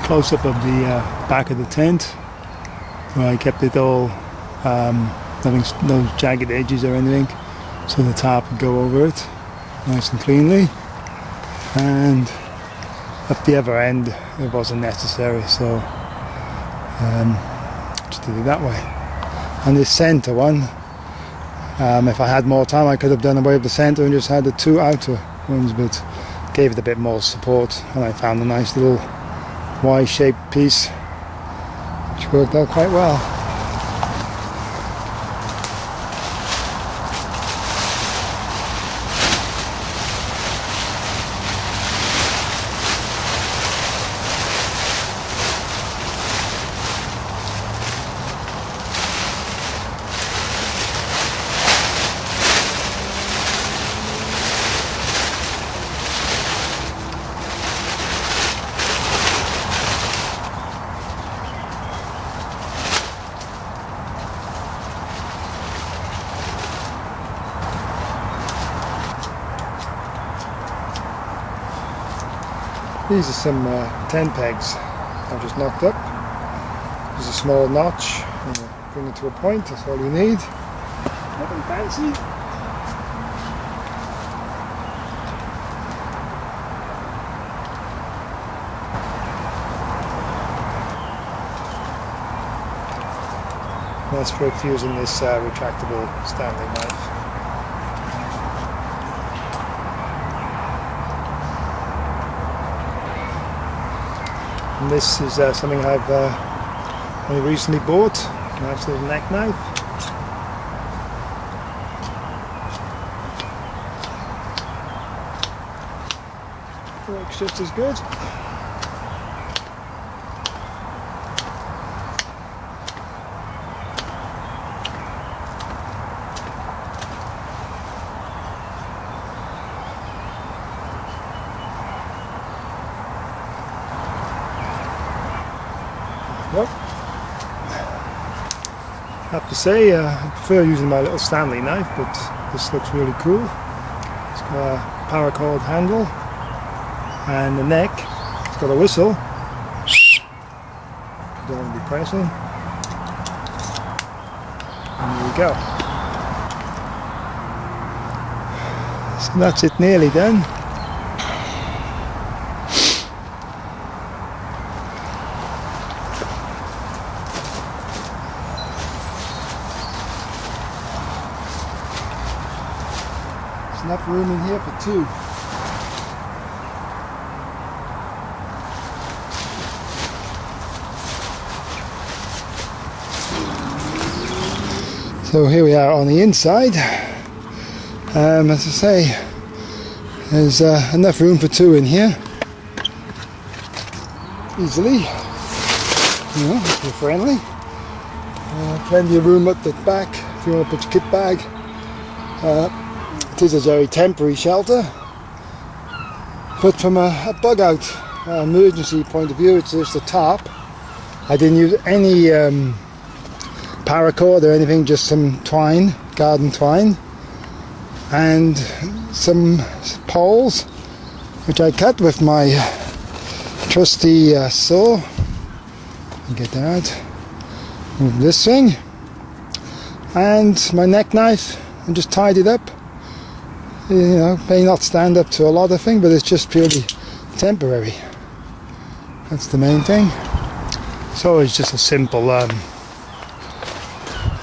close-up of the back of the tent, where I kept it all having no jagged edges or anything, so the tarp would go over it nice and cleanly. And at the other end it wasn't necessary, so just did it that way. And this centre one, if I had more time I could have done away with the centre and just had the two outer ones, but gave it a bit more support, and I found a nice little Y-shaped piece which worked out quite well. These are some tent pegs I've just knocked up. There's a small notch, bring it to a point, that's all you need. Nothing fancy. That's for fusing this retractable Stanley knife. And this is something I've only recently bought, a nice little neck knife. Works just as good. Well, I have to say I prefer using my little Stanley knife, but this looks really cool. It's got a paracord handle and the neck, it's got a whistle. You don't want to be pressing. And there we go. So that's it, nearly done. Enough room in here for two. So here we are on the inside. As I say, there's enough room for two in here. Easily. You know, if you're friendly. Plenty of room at the back if you want to put your kit bag. It is a very temporary shelter, but from a bug out emergency point of view, it's just a tarp. I didn't use any paracord or anything, just some twine, garden twine, and some poles which I cut with my trusty saw. Get that out. Move this thing and my neck knife and just tied it up. You know, may not stand up to a lot of things, but it's just purely temporary. That's the main thing. So it's just a simple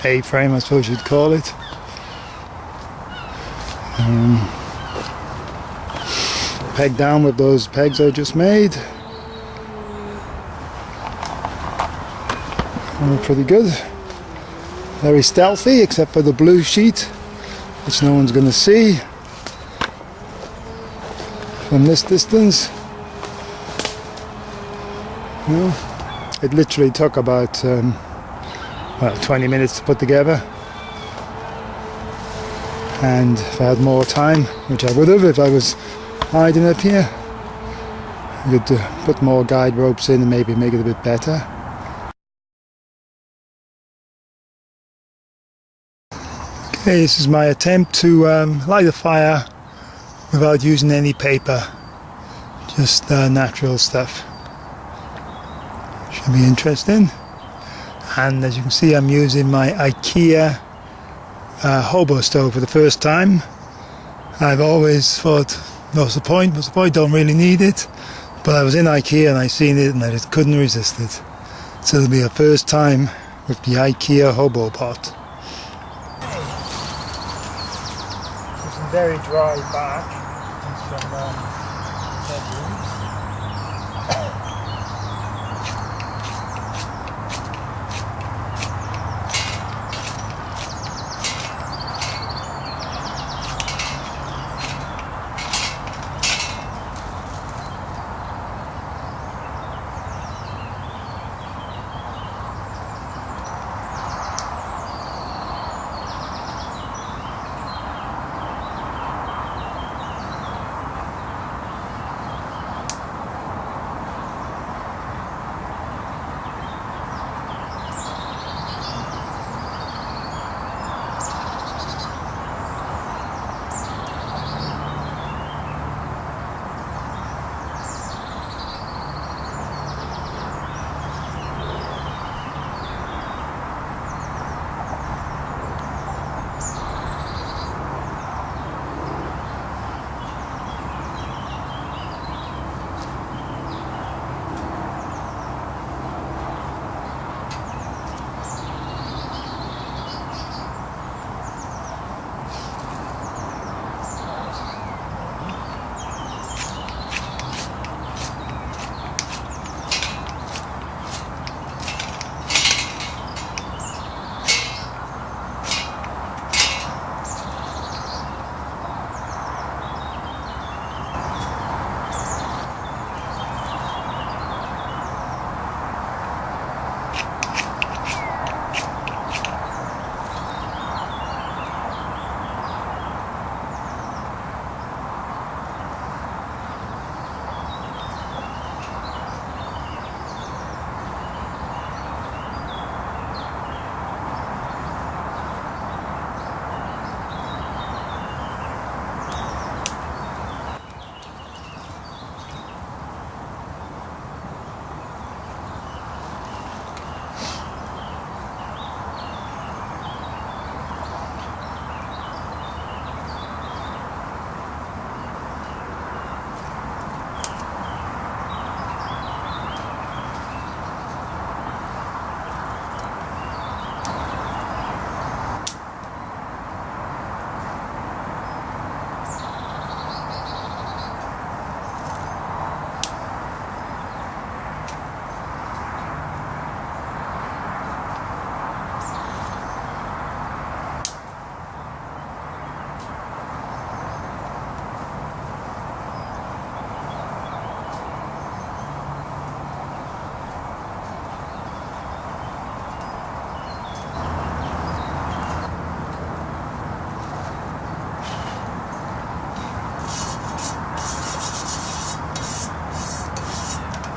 A-frame, I suppose you'd call it. Pegged down with those pegs I just made. Pretty good. Very stealthy, except for the blue sheet, which no one's going to see from this distance. You know, it literally took about 20 minutes to put together, and if I had more time, which I would have if I was hiding up here, I could put more guide ropes in and maybe make it a bit better. Okay, this is my attempt to light a fire without using any paper, just natural stuff. Should be interesting. And as you can see, I'm using my IKEA hobo stove for the first time. I've always thought, what's the point, don't really need it. But I was in IKEA and I seen it and I just couldn't resist it. So it'll be a first time with the IKEA hobo pot. Some very dry bark and some legumes.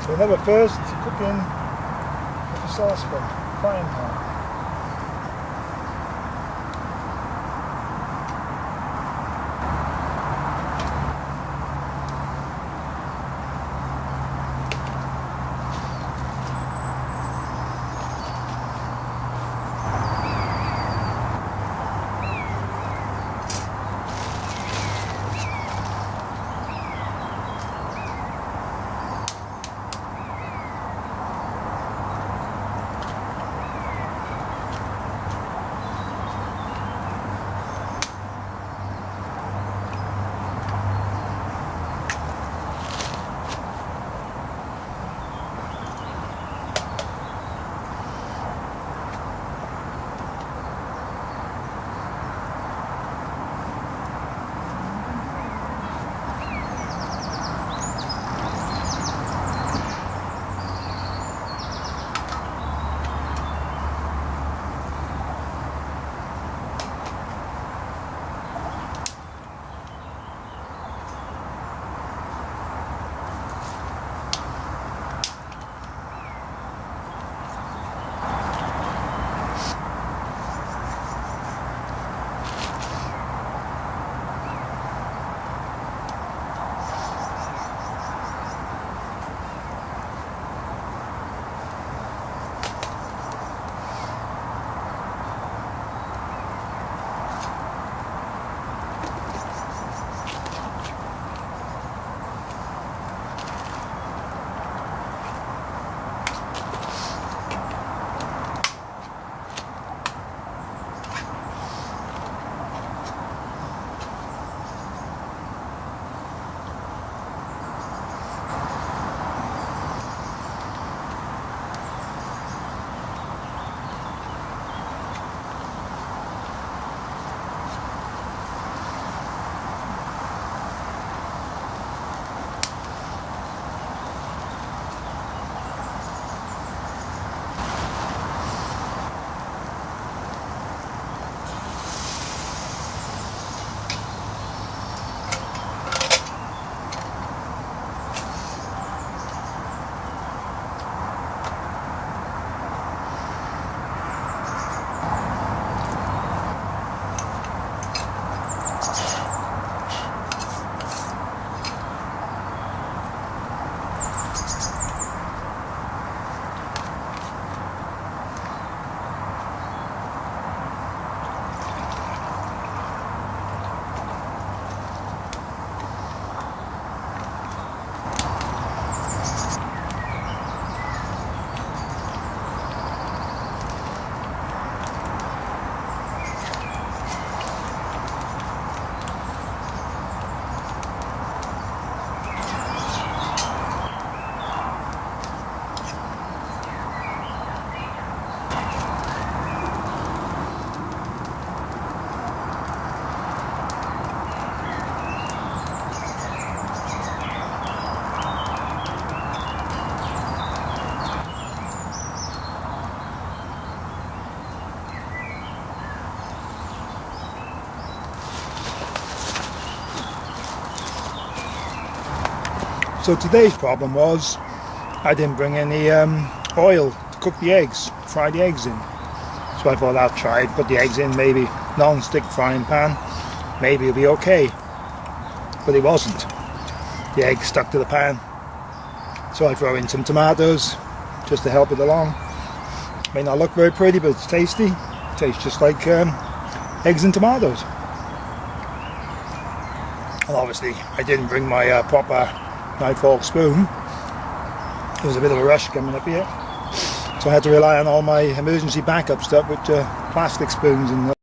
So another first to cook in with a saucepan, frying pan. So today's problem was I didn't bring any oil to cook the eggs, fry the eggs in. So I thought I'll try it, put the eggs in maybe non-stick frying pan, maybe it'll be okay. But it wasn't. The egg stuck to the pan. So I throw in some tomatoes just to help it along. May not look very pretty, but it's tasty. It tastes just like eggs and tomatoes. And obviously I didn't bring my proper knife, fork, spoon. It was a bit of a rush coming up here. So I had to rely on all my emergency backup stuff with plastic spoons and